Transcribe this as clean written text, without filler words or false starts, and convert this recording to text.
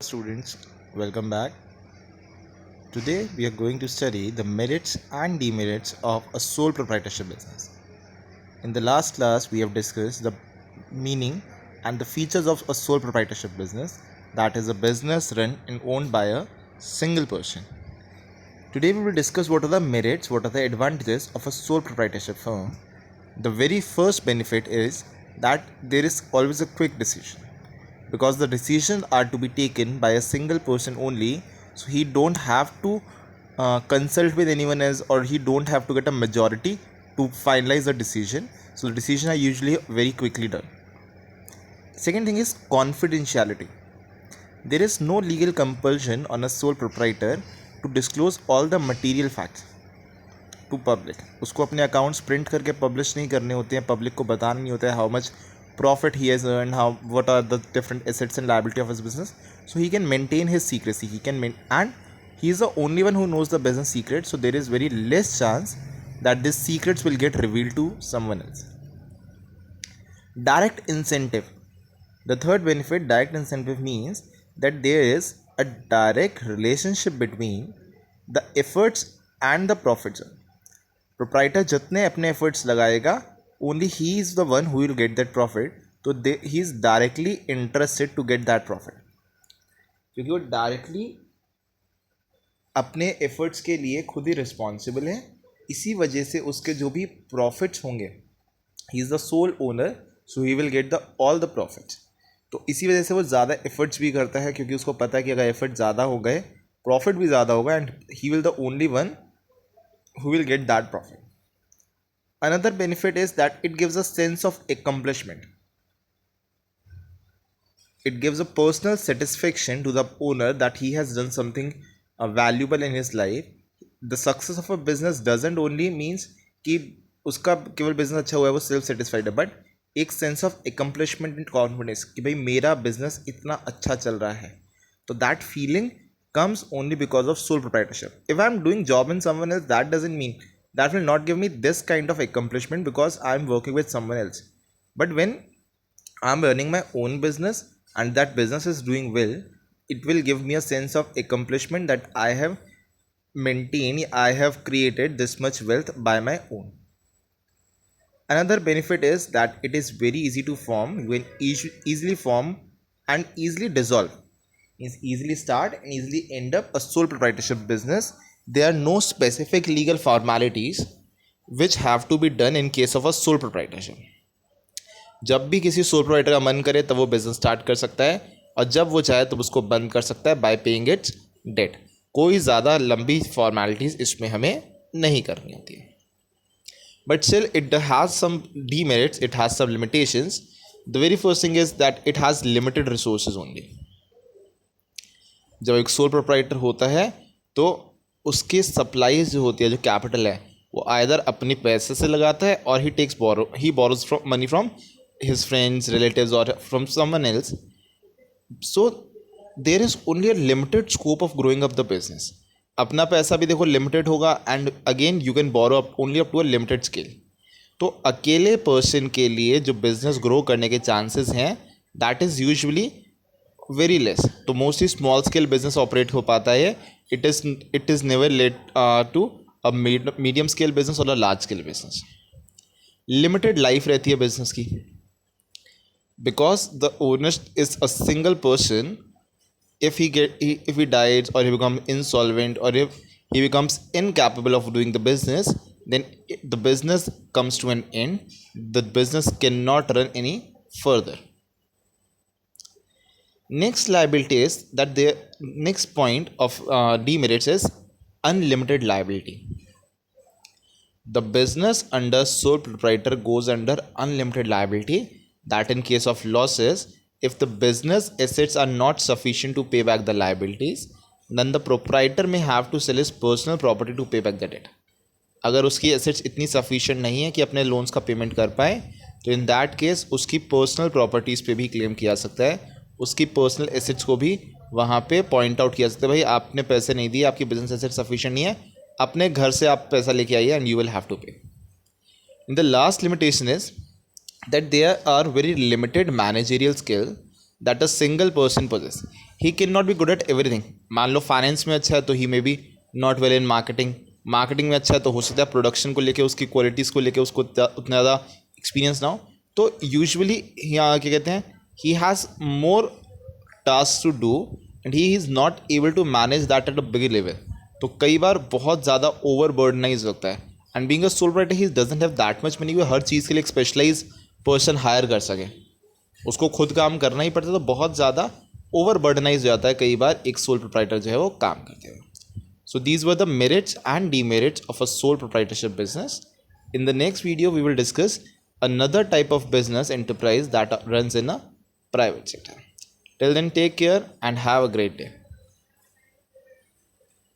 Students, welcome back. Today we are going to study the merits and demerits of a sole proprietorship business. In the last class, we have discussed the meaning and the features of a sole proprietorship business, that is, a business run and owned by a single person. Today we will discuss what are the merits, what are the advantages of a sole proprietorship firm. The very first benefit is that there is always a quick decision, because the decisions are to be taken by a single person only, so he don't have to consult with anyone else, or he don't have to get a majority to finalize the decision. So the decisions are usually very quickly done. Second thing is confidentiality. There is no legal compulsion on a sole proprietor to disclose all the material facts to public. उसको अपने accounts print करके publish नहीं करने होते हैं, public को बताना नहीं होता है how much profit he has earned, how what are the different assets and liability of his business. So he can maintain his secrecy, and he is the only one who knows the business secret, so there is very less chance that these secrets will get revealed to someone else. Direct incentive. The third benefit, direct incentive, means that there is a direct relationship between the efforts and the profits. Proprietor जितने अपने efforts लगाएगा, only he is the one who will get that profit. तो he is directly interested to get that profit, क्योंकि वो directly अपने efforts के लिए खुद ही रिस्पॉन्सिबल है. इसी वजह से उसके जो भी प्रॉफिट्स होंगे, he is the sole owner, so he will get the all the profits. तो इसी वजह से वो ज़्यादा एफर्ट्स भी करता है, क्योंकि उसको पता है कि अगर एफर्ट ज़्यादा हो गए प्रॉफिट भी ज़्यादा होगा, and he will the only one who will get that profit. Another benefit is that it gives a sense of accomplishment. It gives a personal satisfaction to the owner that he has done something valuable in his life. The success of a business doesn't only means कि उसका केवल business अच्छा हुआ है वो self satisfied है, but एक sense of accomplishment and confidence कि भाई मेरा बिजनेस इतना अच्छा चल रहा है. तो that feeling comes only because of sole proprietorship. If I'm doing job in someone else, that doesn't mean, that will not give me this kind of accomplishment because I'm working with someone else. But when I'm running my own business and that business is doing well, it will give me a sense of accomplishment that I have maintained, I have created this much wealth by my own. Another benefit is that it is very easy to form. You can easily form and easily dissolve, means easily start and easily end up a sole proprietorship business. There are no specific legal formalities which have to be done in case of a sole proprietorship. जब भी किसी sole proprietor का मन करे तब वो business start कर सकता है, और जब वो चाहे तो उसको बंद कर सकता है बाय पेइंग इट्स डेट. कोई ज़्यादा लंबी फॉर्मेलिटीज़ इसमें हमें नहीं करनी होती है. But still it has some demerits, it has some limitations. The very first thing is that it has limited resources only. जब एक सोल प्रोप्राइटर होता है तो उसके सप्लाईज जो होती है, जो कैपिटल है, वो आइदर अपने पैसे से लगाता है और he borrows from money from his friends, relatives और from someone else. So there is only a limited scope of growing up the business. अपना पैसा भी देखो लिमिटेड होगा, and again you can borrow only up to a limited scale. तो अकेले person के लिए जो बिजनेस ग्रो करने के चांसेस हैं, that is usually very less. तो mostly small scale business operate हो पाता है. It is never late to a medium scale business और a large scale business. Limited life रहती है बिजनेस की, because the owner is a single person. if he dies, or he becomes insolvent, or if he becomes incapable of doing the business, then the business comes to an end. The business cannot run any further. Next liability is that the next point of demerits is unlimited liability. The business under sole proprietor goes under unlimited liability, that in case of losses, if the business assets are not sufficient to pay back the liabilities, then the proprietor may have to sell his personal property to pay back the debt. अगर उसकी assets इतनी sufficient नहीं है कि अपने loans का payment कर पाए, तो इन दैट केस उसकी पर्सनल प्रॉपर्टीज़ पे भी क्लेम किया सकता है. उसकी पर्सनल एसेट्स को भी वहाँ पे पॉइंट आउट किया सकता है, भाई आपने पैसे नहीं दिए, आपकी बिजनेस एसेट सफिशिएंट नहीं है, अपने घर से आप पैसा लेके आइए and you will have to pay. The last limitation is that there are very limited managerial skill that a single person possess. He cannot be good at everything. मान लो फाइनेंस में अच्छा है तो he may be not well in marketing. Marketing में अच्छा है तो हो सकता है प्रोडक्शन को लेके, उसकी क्वालिटीज़ को लेके उसको उतना ज़्यादा एक्सपीरियंस ना हो. तो यूजुअली यहाँ क्या कहते हैं, he has more task to do and he is not able to manage that at a big level. तो कई बार बहुत ज़्यादा ओवर बर्डनाइज लगता है. And being a sole proprietor he doesn't have that much money वो हर चीज़ के लिए एक स्पेशलाइज पर्सन हायर कर सके. उसको खुद काम करना ही पड़ता है, तो बहुत ज़्यादा ओवर बर्डनाइज हो जाता है कई बार एक सोल प्रोप्राइटर जो है वो काम करते हुए. So these were the merits and demerits of a sole proprietorship business. In the next video, we will discuss another type of business enterprise that runs in a private sector. Till then, take care and have a great day.